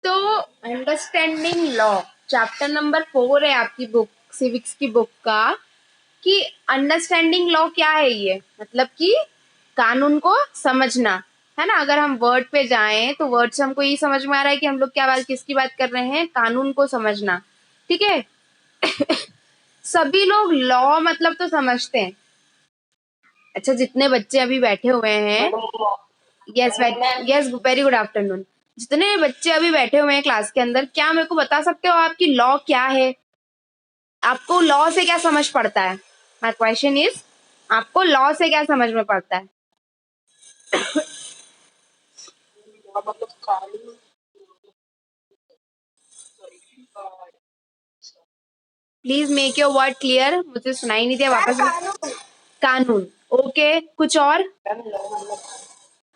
तो understanding law chapter number 4 है आपकी बुक, सिविक्स की बुक का, कि अंडरस्टैंडिंग लॉ क्या है। ये मतलब कि कानून को समझना, है ना। अगर हम वर्ड पे जाएं तो वर्ड से हमको ये समझ में आ रहा है कि हम लोग क्या बात किसकी बात कर रहे हैं, कानून को समझना। ठीक है। सभी लोग लॉ मतलब तो समझते हैं। अच्छा, जितने बच्चे अभी बैठे हुए हैं, yes yes, very good afternoon. जितने बच्चे अभी बैठे हुए हैं क्लास के अंदर, क्या मेरे को बता सकते हो आपकी लॉ क्या है? आपको लॉ से क्या समझ पड़ता है? माय क्वेश्चन इज, आपको लॉ से क्या समझ में पड़ता है? Please make your word clear, मुझे सुनाई नहीं दिया, वापस। कानून, ओके, कुछ और?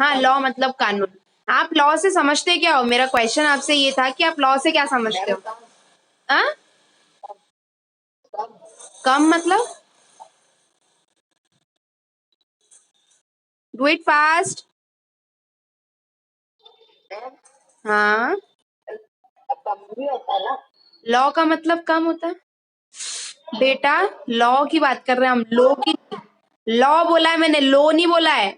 हाँ, लॉ मतलब कानून। आप लॉ से समझते क्या हो? मेरा क्वेश्चन आपसे ये था कि आप लॉ से क्या समझते हो? हाँ, कम मतलब? Do it fast. हाँ, लॉ का मतलब कम होता है बेटा। लॉ की बात कर रहे हैं हम, लो की। लॉ बोला है मैंने, लो नहीं बोला है।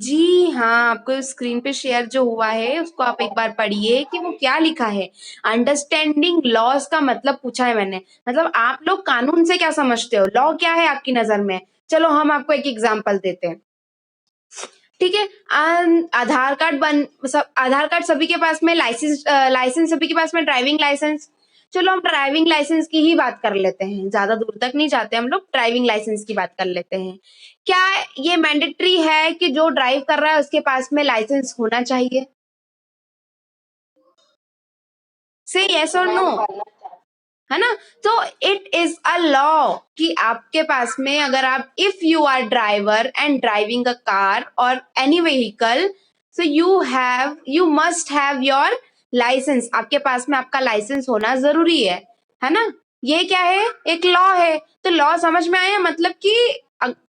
जी हाँ, आपको स्क्रीन पे शेयर जो हुआ है उसको आप एक बार पढ़िए कि वो क्या लिखा है। अंडरस्टैंडिंग लॉज का मतलब पूछा है मैंने, मतलब आप लोग कानून से क्या समझते हो, लॉ क्या है आपकी नजर में। चलो हम आपको एक एग्जांपल देते हैं। ठीक है। आधार कार्ड आधार कार्ड सभी के पास में, लाइसेंस सभी के पास में, ड्राइविंग लाइसेंस। चलो हम ड्राइविंग लाइसेंस की ही बात कर लेते हैं, ज्यादा दूर तक नहीं जाते हम लोग, ड्राइविंग लाइसेंस की बात कर लेते हैं। क्या ये मैंडेटरी है कि जो ड्राइव कर रहा है उसके पास में लाइसेंस होना चाहिए? से यस और नो, है ना। तो इट इज अ लॉ कि आपके पास में, अगर आप, if you are driver and driving a car और any vehicle, so you must have your licence. आपके पास में आपका लाइसेंस होना जरूरी है ना। ये क्या है? एक लॉ है। तो लॉ समझ में आया, मतलब कि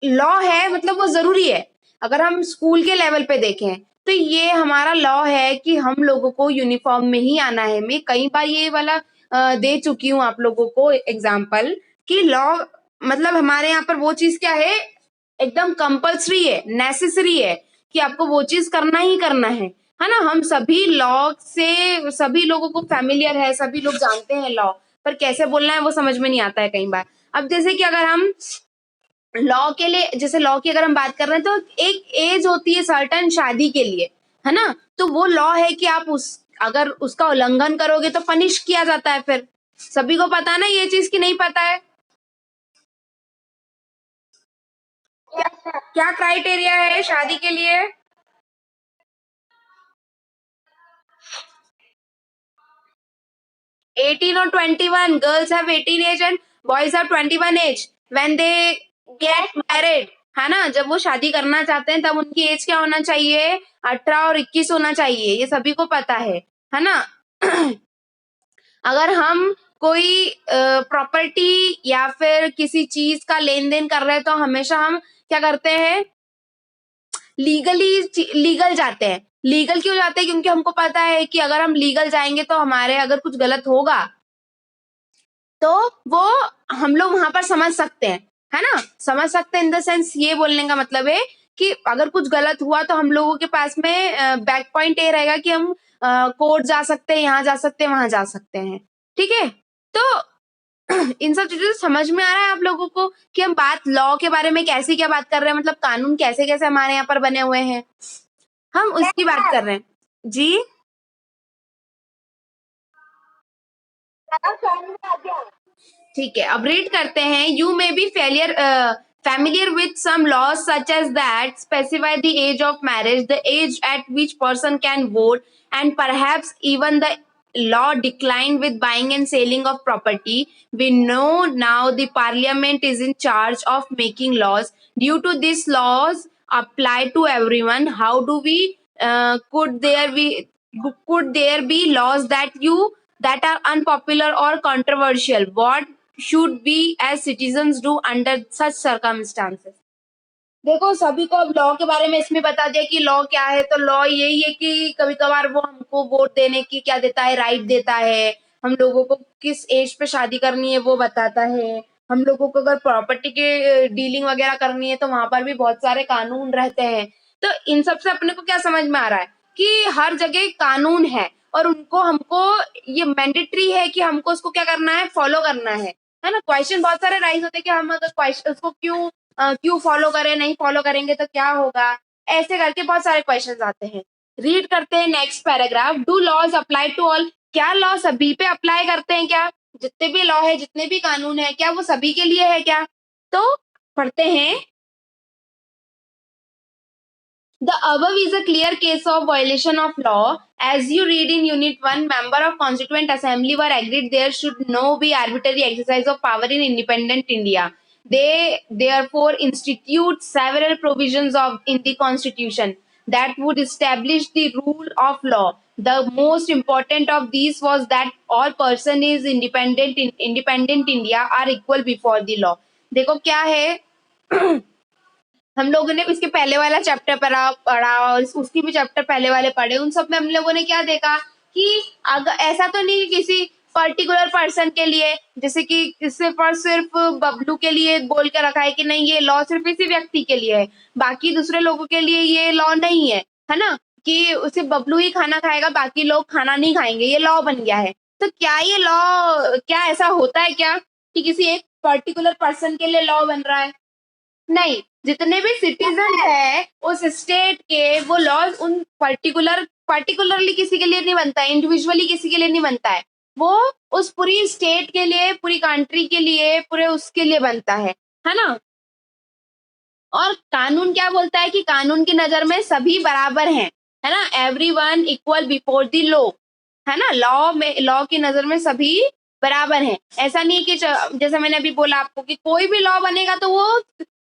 लॉ है मतलब वो जरूरी है। अगर हम स्कूल के लेवल पे देखें तो ये हमारा लॉ है कि हम लोगों को यूनिफॉर्म में ही आना है। मैं कई बार ये वाला दे चुकी हूँ आप लोगों को एग्जाम्पल, कि लॉ मतलब हमारे यहाँ पर वो चीज क्या है, एकदम कंपल्सरी है, नेसेसरी है कि आपको वो चीज करना ही करना है ना। हम सभी लॉ से, सभी लोगों को फेमिलियर है, सभी लोग जानते हैं लॉ, पर कैसे बोलना है वो समझ में नहीं आता है कई बार। अब जैसे कि अगर हम लॉ के लिए, जैसे लॉ की अगर हम बात कर रहे हैं तो एक एज होती है सर्टन शादी के लिए, है ना। तो वो लॉ है कि आप अगर उसका उल्लंघन करोगे तो पनिश किया जाता है। फिर सभी को पता है ना ये चीज, की नहीं पता है? क्या क्राइटेरिया है शादी के लिए? 18 और 21। Girls have 18 age and boys have 21 age when they get married, है ना। जब वो शादी करना चाहते हैं तब उनकी एज क्या होना चाहिए? 18 और 21 होना चाहिए, ये सभी को पता है ना। अगर हम कोई प्रॉपर्टी या फिर किसी चीज का लेन देन कर रहे हैं तो हमेशा हम क्या करते हैं? लीगल जाते हैं। लीगल क्यों जाते हैं? क्योंकि हमको पता है कि अगर हम लीगल जाएंगे तो हमारे अगर कुछ गलत होगा तो वो हम लोग वहां पर समझ सकते हैं, है ना। समझ सकते हैं इन द सेंस, ये बोलने का मतलब है कि अगर कुछ गलत हुआ तो हम लोगों के पास में बैक पॉइंट ये रहेगा कि हम कोर्ट जा सकते हैं, यहाँ जा सकते हैं, वहां जा सकते हैं। ठीक है। तो इन सब चीजों से समझ में आ रहा है आप लोगों को कि हम बात लॉ के बारे में कैसी क्या बात कर रहे हैं, मतलब कानून कैसे कैसे हमारे यहाँ पर बने हुए हैं, हम उसकी बात कर रहे हैं। जी, ठीक है, अब रीड करते हैं। You may be familiar with some laws such as that specify the age of marriage, the age at which person can vote, and perhaps even the law declined with buying and selling of property. We know now the parliament is in charge of making laws. Due to these laws apply to everyone, how do we could there be laws that are unpopular or controversial? What should we as citizens do under such circumstances? देखो सभी को अब law के बारे में इसमें बता दिया कि लॉ क्या है, तो लॉ यही है कि कभी कभार वो हमको वोट देने की क्या देता है, राइट देता है। हम लोगों को किस एज पे शादी करनी है वो बताता है। हम लोगों को अगर प्रॉपर्टी के डीलिंग वगैरह करनी है तो वहां पर भी बहुत सारे कानून रहते हैं। तो इन सब से अपने को क्या समझ में आ रहा है कि हर जगह कानून है और उनको हमको ये मैंडेटरी है कि हमको उसको क्या करना है, फॉलो करना है ना। क्वेश्चन बहुत सारे राइज होते हैं कि हम अगर क्वेश्चन उसको क्यों फॉलो करें, नहीं फॉलो करेंगे तो क्या होगा, ऐसे करके बहुत सारे क्वेश्चंस आते हैं। रीड करते हैं next paragraph. Do laws apply to all? क्या लॉ सभी पे अप्लाई करते हैं क्या? जितने भी लॉ है, जितने भी कानून है, क्या वो सभी के लिए है क्या? तो पढ़ते हैं। The above is a clear case of violation of law. As you read in Unit 1, member of Constituent Assembly were agreed there should no be arbitrary exercise of power in independent India. They therefore institute several provisions in the Constitution that would establish the rule of law. The most important of these was that all person is independent India are equal before the law. देखो क्या है हम लोगों ने इसके पहले वाला chapter पढ़ा और उसकी भी चैप्टर पहले वाले पढ़े। उन सब में हम लोगों ने क्या देखा कि अगर ऐसा तो नहीं कि किसी पर्टिकुलर पर्सन के लिए, जैसे कि सिर्फ और सिर्फ बबलू के लिए बोल के रखा है कि नहीं ये लॉ सिर्फ इसी व्यक्ति के लिए है, बाकी दूसरे लोगों के लिए ये लॉ नहीं है ना, कि सिर्फ बबलू ही खाना खाएगा बाकी लोग खाना नहीं खाएंगे, ये लॉ बन गया है। तो क्या ये लॉ, क्या ऐसा होता है क्या कि किसी एक पर्टिकुलर पर्सन के लिए लॉ बन रहा है? नहीं, जितने भी सिटीजन है उस स्टेट के, वो लॉज उन पर्टिकुलरली किसी के लिए नहीं बनता है, इंडिविजुअली किसी के लिए नहीं बनता है। वो उस पूरी स्टेट के लिए, पूरी कंट्री के लिए, पूरे उसके लिए बनता है ना। और कानून क्या बोलता है कि कानून की नजर में सभी बराबर हैं, है ना। Everyone equal before the law, है ना। लॉ की नजर में सभी बराबर हैं। ऐसा नहीं कि जैसे मैंने अभी बोला आपको कि कोई भी लॉ बनेगा तो वो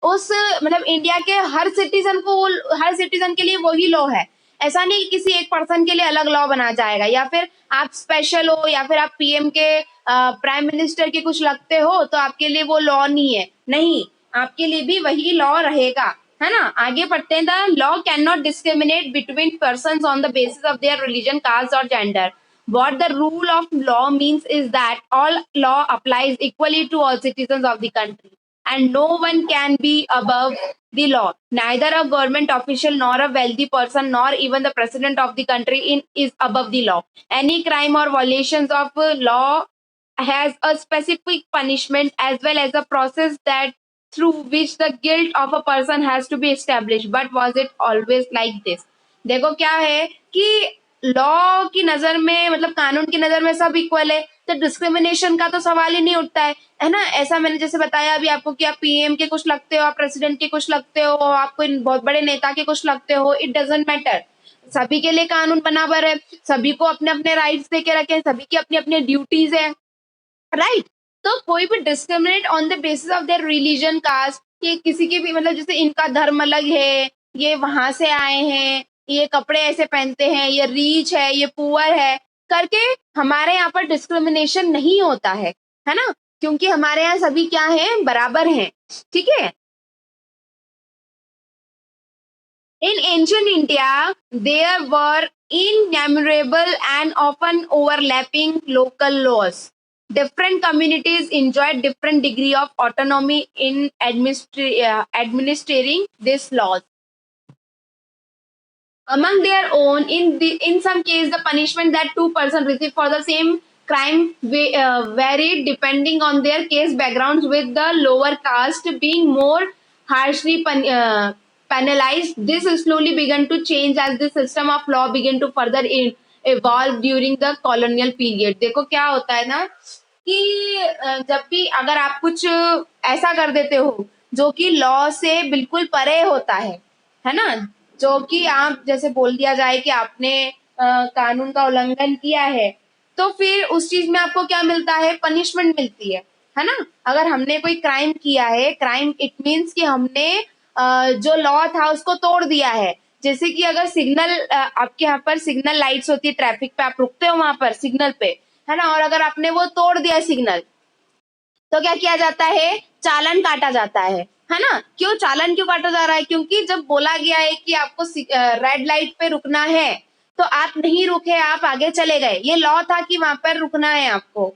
उस मतलब इंडिया के हर सिटीजन के लिए वही लॉ है। ऐसा नहीं कि किसी एक पर्सन के लिए अलग लॉ बना जाएगा, या फिर आप स्पेशल हो, या फिर आप पीएम के प्राइम मिनिस्टर के कुछ लगते हो तो आपके लिए वो लॉ नहीं है। नहीं, आपके लिए भी वही लॉ रहेगा, है ना। आगे पढ़ते हैं। The law can not discriminate between person on the basis of their religion, caste और gender. What the rule of law means is that all law applies equally to all citizens of the country, and no one can be above the law. Neither a government official, nor a wealthy person, nor even the president of the country is above the law. Any crime or violations of law has a specific punishment as well as a process that through which the guilt of a person has to be established. But was it always like this? देखो क्या है कि law की नजर में, मतलब कानून की नजर में सब इक्वल है, तो डिस्क्रिमिनेशन का तो सवाल ही नहीं उठता है ना। ऐसा मैंने जैसे बताया अभी आपको कि आप पीएम के कुछ लगते हो, आप प्रेसिडेंट के कुछ लगते हो, आप कोई बहुत बड़े नेता के कुछ लगते हो, इट डजेंट मैटर। सभी के लिए कानून बराबर है, सभी को अपने अपने राइट्स दे के रखे, सभी की अपनी अपनी ड्यूटीज है, राइट। तो कोई भी discriminate on the basis of their religion, caste, कि किसी की भी मतलब जैसे इनका धर्म अलग है, ये वहां से आए हैं, ये कपड़े ऐसे पहनते हैं, ये रीच है, ये पुअर है, करके हमारे यहाँ पर डिस्क्रिमिनेशन नहीं होता है ना। क्योंकि हमारे यहाँ सभी क्या है, बराबर हैं, ठीक है। In ancient India, there were innumerable and often overlapping local laws. Different communities enjoyed different degree of autonomy in administering these laws. Among their own, in some case, the punishment that two persons receive for the same crime varied depending on their case backgrounds, with the lower caste being more harshly penalized. This slowly began to change as the system of law began to further evolve during the colonial period. देखो क्या होता है ना कि जब भी अगर आप कुछ ऐसा कर देते हो जो कि लॉ से बिल्कुल परे होता है ना, जो कि आप जैसे बोल दिया जाए कि आपने कानून का उल्लंघन किया है, तो फिर उस चीज में आपको क्या मिलता है, पनिशमेंट मिलती है ना। अगर हमने कोई क्राइम किया है, क्राइम इट मीन्स कि हमने जो लॉ था उसको तोड़ दिया है। जैसे कि अगर सिग्नल आपके यहाँ पर सिग्नल लाइट्स होती है, ट्रैफिक पे आप रुकते हो वहां पर सिग्नल पे, है ना, और अगर आपने वो तोड़ दिया सिग्नल, तो क्या किया जाता है, चालान काटा जाता है ना? क्यों चालान क्यों काटा जा रहा है? क्योंकि जब बोला गया है कि आपको रेड लाइट पे रुकना है तो आप नहीं रुके, आप आगे चले गए। ये लॉ था कि वहां पर रुकना है आपको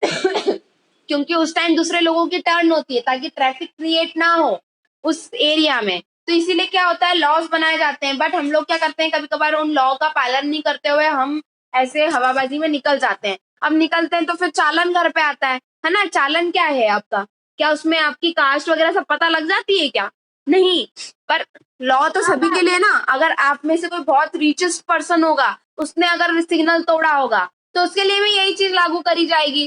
क्योंकि उस टाइम दूसरे लोगों की टर्न होती है ताकि ट्रैफिक क्रिएट ना हो उस एरिया में। तो इसीलिए क्या होता है, लॉज बनाए जाते हैं। बट हम लोग क्या करते हैं, कभी कभार उन लॉ का पालन नहीं करते हुए हम ऐसे हवाबाजी में निकल जाते हैं। अब निकलते हैं तो फिर चालान घर पे आता है ना? चालान क्या है आपका? क्या उसमें आपकी कास्ट वगैरह सब पता लग जाती है क्या? नहीं। पर लॉ तो सभी के लिए ना। अगर आप में से कोई बहुत रिचेस्ट पर्सन होगा, उसने अगर सिग्नल तोड़ा होगा तो उसके लिए भी यही चीज लागू करी जाएगी,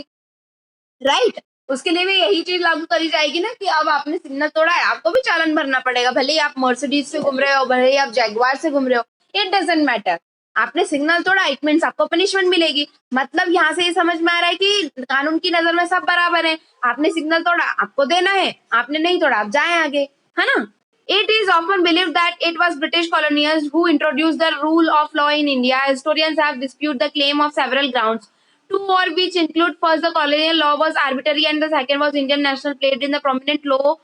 राइट? उसके लिए भी यही चीज लागू करी जाएगी ना कि अब आपने सिग्नल तोड़ा है, आपको भी चालान भरना पड़ेगा। भले ही आप मर्सिडीज से घूम रहे हो, भले ही आप जैगवार से घूम रहे हो, इट डजेंट मैटर। आपने सिग्नल तोड़ा, इट मीन्स आपको पनिशमेंट मिलेगी। मतलब यहाँ से ये समझ में आ रहा है कि कानून की नजर में सब बराबर है। आपने सिग्नल तोड़ा, आपको देना है, आपने नहीं तोड़ा, आप जाए आगे, है ना? It is often believed that it was British colonials who introduced the rule of law in India. Historians have disputed the claim of several grounds. Two or which include first the colonial law was arbitrary and the second was Indian national played in the prominent role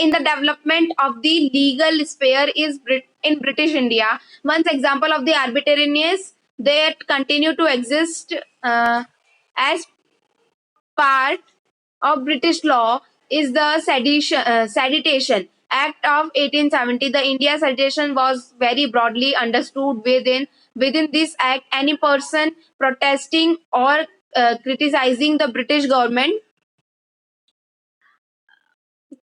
in the development of the legal sphere is in British India. One example of the arbitrariness that continue to exist as part of British law is the Sedition Act of 1870. The India Sedition was very broadly understood within this act. Any person protesting or criticizing the British government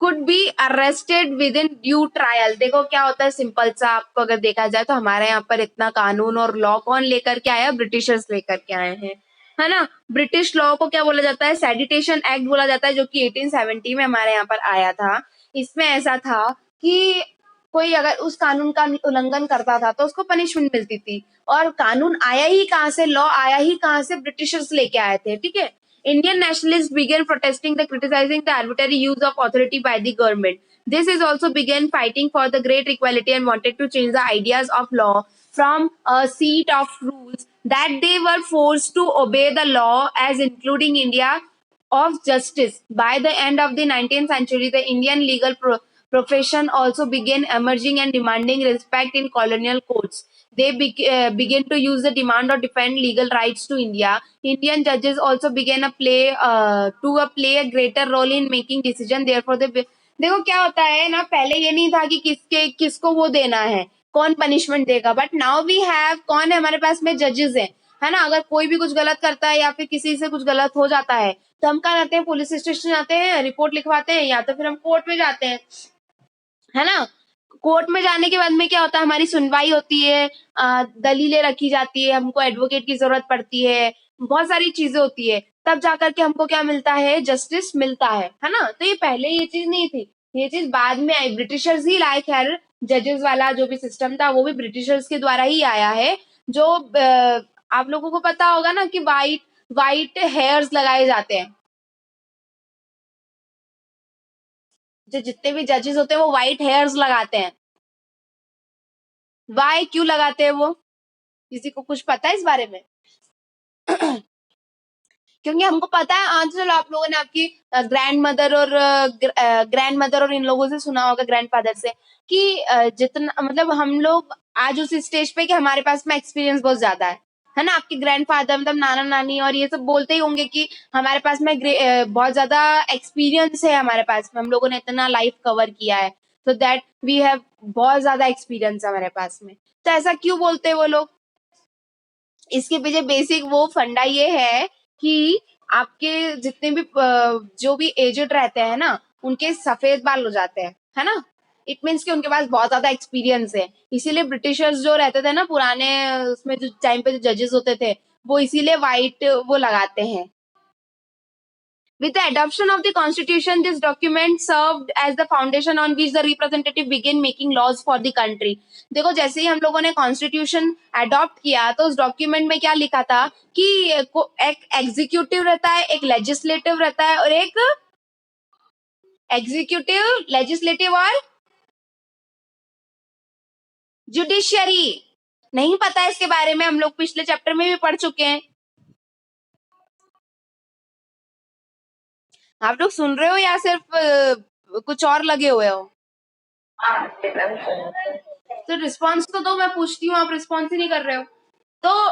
could be arrested within due trial. देखो क्या होता है, simple सा आपको अगर देखा जाए तो हमारे यहाँ पर इतना कानून और लॉ कौन लेकर के आया? ब्रिटिशर्स लेकर के आए हैं, है ना? ब्रिटिश लॉ को क्या बोला जाता है? सेडिटेशन एक्ट बोला जाता है, जो कि 1870 में हमारे यहाँ पर आया था। इसमें ऐसा था कि कोई अगर उस कानून का उल्लंघन करता था तो उसको पनिशमेंट मिलती थी। और कानून आया ही कहाँ से, लॉ आया ही कहाँ से? ब्रिटिशर्स लेके आए थे, ठीक है? Indian nationalists began protesting the criticizing the arbitrary use of authority by the government. This is also began fighting for the great equality and wanted to change the ideas of law from a seat of rules that they were forced to obey the law as including India of justice. By the end of the 19th century, the Indian legal profession also began emerging and demanding respect in colonial courts. They begin to use the demand or defend legal rights to India. Indian judges also began play a greater role in making decision. Therefore, देखो क्या होता है ना, पहले ये नहीं था कि किसको वो देना है, कौन पनिशमेंट देगा। बट नाउ वी हैव, कौन है हमारे पास में? जजेस है ना? अगर कोई भी कुछ गलत करता है या फिर किसी से कुछ गलत हो जाता है तो हम कहाँ जाते हैं? पुलिस स्टेशन जाते हैं, रिपोर्ट लिखवाते हैं, या तो फिर हम कोर्ट में जाते हैं, है ना? कोर्ट में जाने के बाद में क्या होता है? हमारी सुनवाई होती है, दलीलें रखी जाती है, हमको एडवोकेट की जरूरत पड़ती है, बहुत सारी चीजें होती है, तब जाकर के हमको क्या मिलता है? जस्टिस मिलता है ना? तो ये पहले ये चीज नहीं थी, ये चीज बाद में आई। ब्रिटिशर्स ही लाए, खैर जजेस वाला जो भी सिस्टम था वो भी ब्रिटिशर्स के द्वारा ही आया है। जो आप लोगों को पता होगा ना कि वाइट वाइट हेयर्स लगाए जाते हैं, जो जितने भी जजेस होते हैं वो व्हाइट हेयर्स लगाते हैं। वाई क्यों लगाते हैं वो? किसी को कुछ पता है इस बारे में? क्योंकि हमको पता है, आज चलो आप लोगों ने आपकी ग्रैंड मदर और इन लोगों से सुना होगा, ग्रैंड फादर से, कि जितना मतलब हम लोग आज उस स्टेज पे कि हमारे पास में एक्सपीरियंस बहुत ज्यादा है ना? आपके ग्रैंड फादर मतलब नाना नानी और ये सब बोलते ही होंगे कि हमारे पास में बहुत ज्यादा एक्सपीरियंस है, हमारे पास में हम लोगों ने इतना लाइफ कवर किया है, तो दैट वी हैव बहुत ज्यादा एक्सपीरियंस है हमारे पास में। तो ऐसा क्यों बोलते हैं वो लोग? इसके पीछे बेसिक वो फंडा ये है कि आपके जितने भी जो भी एजेड रहते हैं ना, उनके सफेद बाल हो जाते हैं, है ना? इट मीन्स कि उनके पास बहुत ज्यादा एक्सपीरियंस है। इसीलिए ब्रिटिशर्स जो रहते थे ना पुराने, उसमें जो टाइम पे जो जजेस होते थे, वो इसीलिए वाइट वो लगाते हैं। With the adoption of the constitution, this document served as the foundation on which the representative began making laws for the country. देखो जैसे ही हम लोगों ने कॉन्स्टिट्यूशन अडॉप्ट किया तो उस डॉक्यूमेंट में क्या लिखा था कि एक एग्जीक्यूटिव रहता है, एक लेजिस्लेटिव रहता है, और एक एग्जीक्यूटिव, लेजिस्लेटिव और जुडिशियरी। नहीं पता है इसके बारे में? हम लोग पिछले चैप्टर में भी पढ़ चुके हैं। आप लोग सुन रहे हो या सिर्फ कुछ और लगे हुए हो? तो रिस्पॉन्स तो दो, मैं पूछती हूँ, आप रिस्पॉन्स ही नहीं कर रहे हो। तो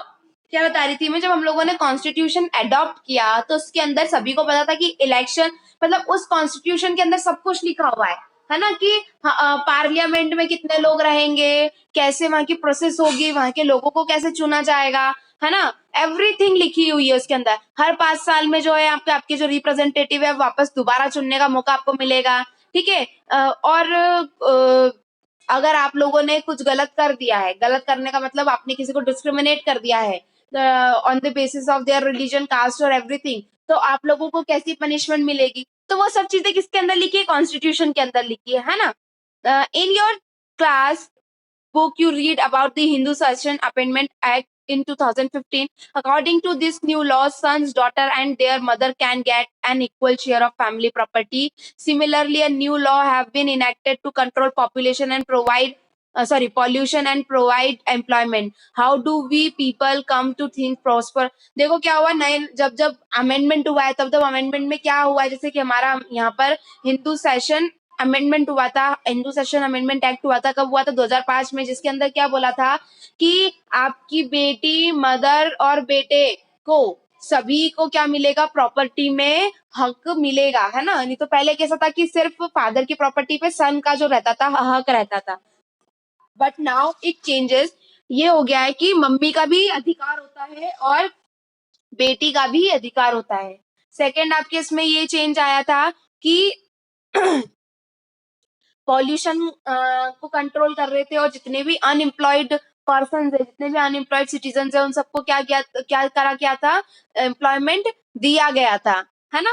क्या बता रही थी मैं, जब हम लोगों ने कॉन्स्टिट्यूशन अडॉप्ट किया तो उसके अंदर सभी को पता था कि इलेक्शन, मतलब उस कॉन्स्टिट्यूशन के अंदर सब कुछ लिखा हुआ है ना, कि पार्लियामेंट में कितने लोग रहेंगे, कैसे वहां की प्रोसेस होगी, वहां के लोगों को कैसे चुना जाएगा, है ना, एवरीथिंग लिखी हुई है उसके अंदर। हर 5 साल में जो है आपके आपके जो रिप्रेजेंटेटिव है वापस दोबारा चुनने का मौका आपको मिलेगा, ठीक है। और अगर आप लोगों ने कुछ गलत कर दिया है, गलत करने का मतलब आपने किसी को डिस्क्रिमिनेट कर दिया है on the basis of their religion, caste और एवरीथिंग, तो आप लोगों को कैसी पनिशमेंट मिलेगी, तो वो सब चीजें किसके अंदर लिखी है, कॉन्स्टिट्यूशन के अंदर लिखी है ना। In your class book you read about the Hindu Succession Amendment Act in 2015. According to this new law, sons, daughter, and their mother can get an equal share of family property. Similarly, a new law have been enacted to control population and provide pollution and provide employment. How do we people come to think prosper? देखो क्या हुआ, नए जब जब amendment हुआ है तब तब अमेंडमेंट में क्या हुआ है, जैसे कि हमारा यहाँ पर हिंदू सेशन अमेंडमेंट हुआ था, हिंदू सेशन अमेंडमेंट एक्ट हुआ था, कब हुआ था, 2005 में, जिसके अंदर क्या बोला था कि आपकी बेटी, मदर और बेटे को सभी को क्या मिलेगा, प्रॉपर्टी में हक मिलेगा, है ना। नहीं तो पहले कैसा था कि सिर्फ फादर की प्रॉपर्टी पे सन का जो रहता था हक रहता था, बट नाउ इट चेंजेस। ये हो गया है कि मम्मी का भी अधिकार होता है और बेटी का भी अधिकार होता है। सेकंड आपके इसमें ये चेंज आया था कि पॉल्यूशन को कंट्रोल कर रहे थे, और जितने भी अनएम्प्लॉयड पर्सन है, जितने भी अनएम्प्लॉयड सिटीजन है, उन सबको क्या करा गया था, एम्प्लॉयमेंट दिया गया था, है ना।